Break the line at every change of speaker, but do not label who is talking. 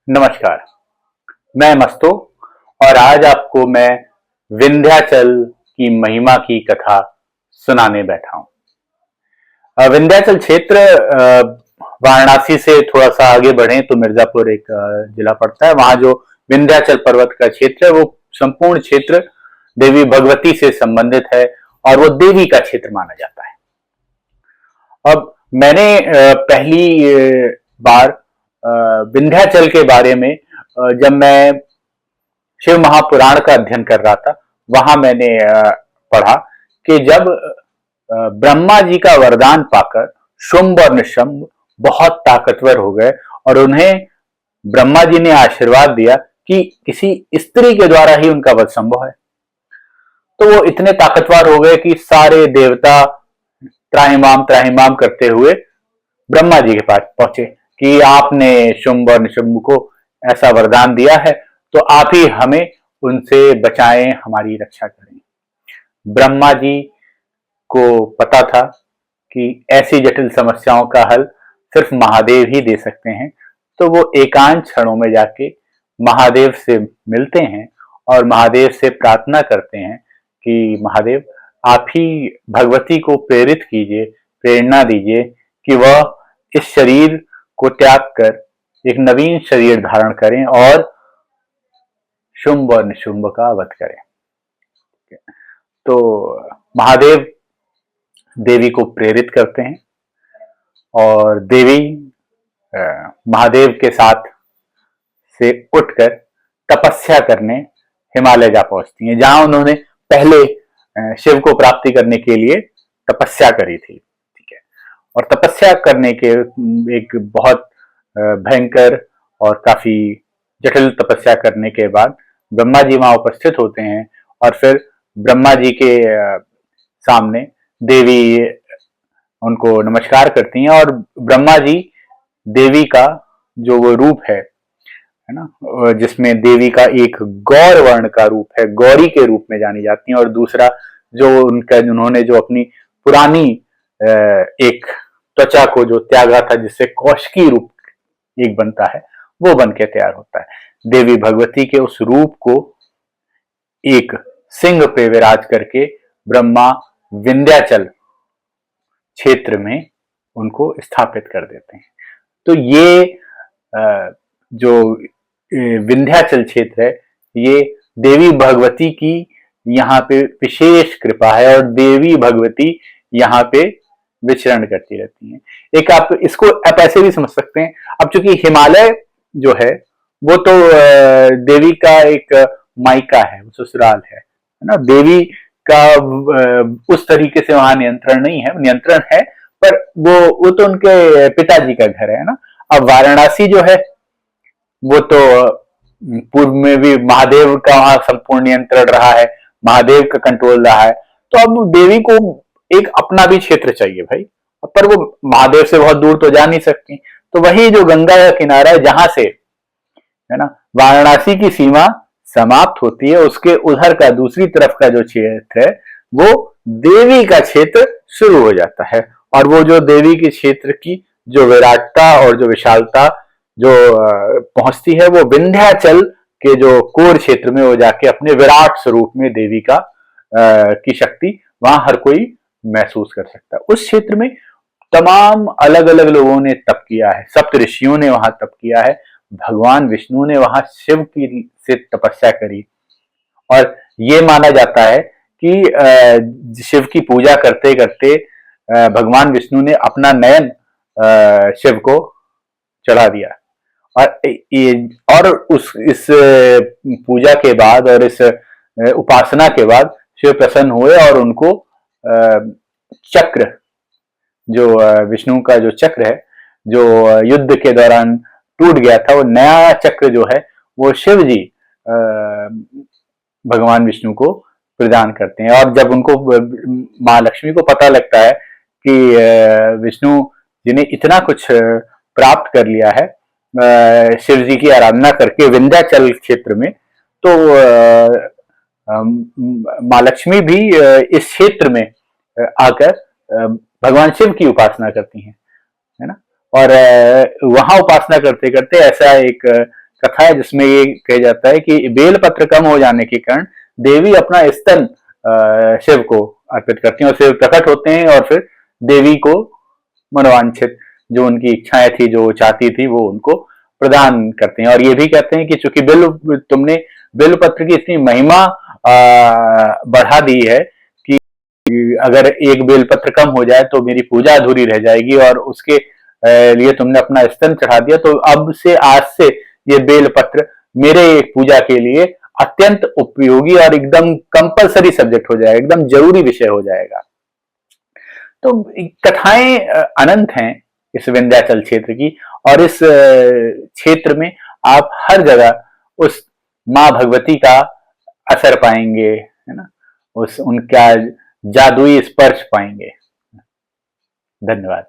नमस्कार। मैं मस्तू और आज आपको मैं विंध्याचल की महिमा की कथा सुनाने बैठा हूं। विंध्याचल क्षेत्र वाराणसी से थोड़ा सा आगे बढ़े तो मिर्जापुर एक जिला पड़ता है। वहां जो विंध्याचल पर्वत का क्षेत्र है वो संपूर्ण क्षेत्र देवी भगवती से संबंधित है और वो देवी का क्षेत्र माना जाता है। अब मैंने पहली बार विंध्याचल के बारे में जब मैं शिव महापुराण का अध्ययन कर रहा था, वहां मैंने पढ़ा कि जब ब्रह्मा जी का वरदान पाकर शुंभ और निशुंभ बहुत ताकतवर हो गए और उन्हें ब्रह्मा जी ने आशीर्वाद दिया कि किसी स्त्री के द्वारा ही उनका वध संभव है, तो वो इतने ताकतवर हो गए कि सारे देवता त्राहिमाम त्राहिमाम करते हुए ब्रह्मा जी के पास पहुंचे कि आपने शुंभ और निशुंभ को ऐसा वरदान दिया है, तो आप ही हमें उनसे बचाएं, हमारी रक्षा करें। ब्रह्मा जी को पता था कि ऐसी जटिल समस्याओं का हल सिर्फ महादेव ही दे सकते हैं, तो वो एकांत क्षणों में जाके महादेव से मिलते हैं और महादेव से प्रार्थना करते हैं कि महादेव आप ही भगवती को प्रेरित कीजिए, प्रेरणा दीजिए कि वह इस शरीर को त्याग कर एक नवीन शरीर धारण करें और शुंभ और निशुंभ का वध करें। तो महादेव देवी को प्रेरित करते हैं और देवी महादेव के साथ से उठकर तपस्या करने हिमालय जा पहुंचती हैं, जहां उन्होंने पहले शिव को प्राप्ति करने के लिए तपस्या करी थी। ठीक है, और तपस्या करने के एक बहुत भयंकर और काफी जटिल तपस्या करने के बाद ब्रह्मा जी वहां उपस्थित होते हैं और फिर ब्रह्मा जी के सामने देवी उनको नमस्कार करती हैं और ब्रह्मा जी देवी का जो वो रूप है ना, जिसमें देवी का एक गौर वर्ण का रूप है, गौरी के रूप में जानी जाती हैं, और दूसरा जो उनका उन्होंने जो अपनी पुरानी एक त्वचा को जो त्यागा था जिससे कौशिकी रूप एक बनता है, वो बन के तैयार होता है। देवी भगवती के उस रूप को एक सिंह पे विराज करके ब्रह्मा विंध्याचल क्षेत्र में उनको स्थापित कर देते हैं। तो ये जो विंध्याचल क्षेत्र है, ये देवी भगवती की यहाँ पे विशेष कृपा है और देवी भगवती यहाँ पे विचरण करती रहती हैं। एक आप इसको आप ऐसे भी समझ सकते हैं, अब चूंकि हिमालय जो है वो तो देवी का एक मायका है, ससुराल है ना। देवी का उस तरीके से वहां नियंत्रण नहीं है, नियंत्रण है पर वो तो उनके पिताजी का घर है ना। अब वाराणसी जो है वो तो पूर्व में भी महादेव का वहां संपूर्ण नियंत्रण रहा है, महादेव का कंट्रोल रहा है, तो अब देवी को एक अपना भी क्षेत्र चाहिए भाई, पर वो महादेव से बहुत दूर तो जा नहीं सकती। तो वही जो गंगा का किनारा है जहां से है ना वाराणसी की सीमा समाप्त होती है, उसके उधर का दूसरी तरफ का जो क्षेत्र है वो देवी का क्षेत्र शुरू हो जाता है। और वो जो देवी के क्षेत्र की जो विराटता और जो विशालता जो पहुंचती है, वो विंध्याचल के जो कोर क्षेत्र में वो जाके अपने विराट स्वरूप में देवी का की शक्ति वहां हर कोई महसूस कर सकता है। उस क्षेत्र में तमाम अलग अलग लोगों ने तप किया है, सप्त ऋषियों ने वहां तप किया है, भगवान विष्णु ने वहां शिव की से तपस्या करी, और ये माना जाता है कि शिव की पूजा करते करते भगवान विष्णु ने अपना नयन शिव को चढ़ा दिया, और इस पूजा के बाद और इस उपासना के बाद शिव प्रसन्न हुए और उनको चक्र, जो विष्णु का जो चक्र है जो युद्ध के दौरान टूट गया था, वो नया चक्र जो है वो शिव जी भगवान विष्णु को प्रदान करते हैं। और जब उनको माँ लक्ष्मी को पता लगता है कि विष्णु जी ने इतना कुछ प्राप्त कर लिया है शिव जी की आराधना करके विंध्याचल क्षेत्र में, तो माँ लक्ष्मी भी इस क्षेत्र में आकर भगवान शिव की उपासना करती हैं, है ना। और वहां उपासना करते करते ऐसा एक कथा है जिसमें ये कहा जाता है कि बेलपत्र कम हो जाने के कारण देवी अपना स्तन शिव को अर्पित करती हैं और शिव प्रकट होते हैं और फिर देवी को मनोवांछित जो उनकी इच्छाएं थी, जो चाहती थी, वो उनको प्रदान करते हैं। और ये भी कहते हैं कि चूंकि तुमने बेलपत्र की इतनी महिमा बढ़ा दी है कि अगर एक बेलपत्र कम हो जाए तो मेरी पूजा अधूरी रह जाएगी, और उसके लिए तुमने अपना स्तन चढ़ा दिया, तो अब से आज से ये बेलपत्र मेरे पूजा के लिए अत्यंत उपयोगी और एकदम कंपलसरी सब्जेक्ट हो जाएगा, एकदम जरूरी विषय हो जाएगा। तो कथाएं अनंत हैं इस विंध्याचल क्षेत्र की, और इस क्षेत्र में आप हर जगह उस माँ भगवती का असर पाएंगे, है ना, उनका जादुई स्पर्श पाएंगे। धन्यवाद।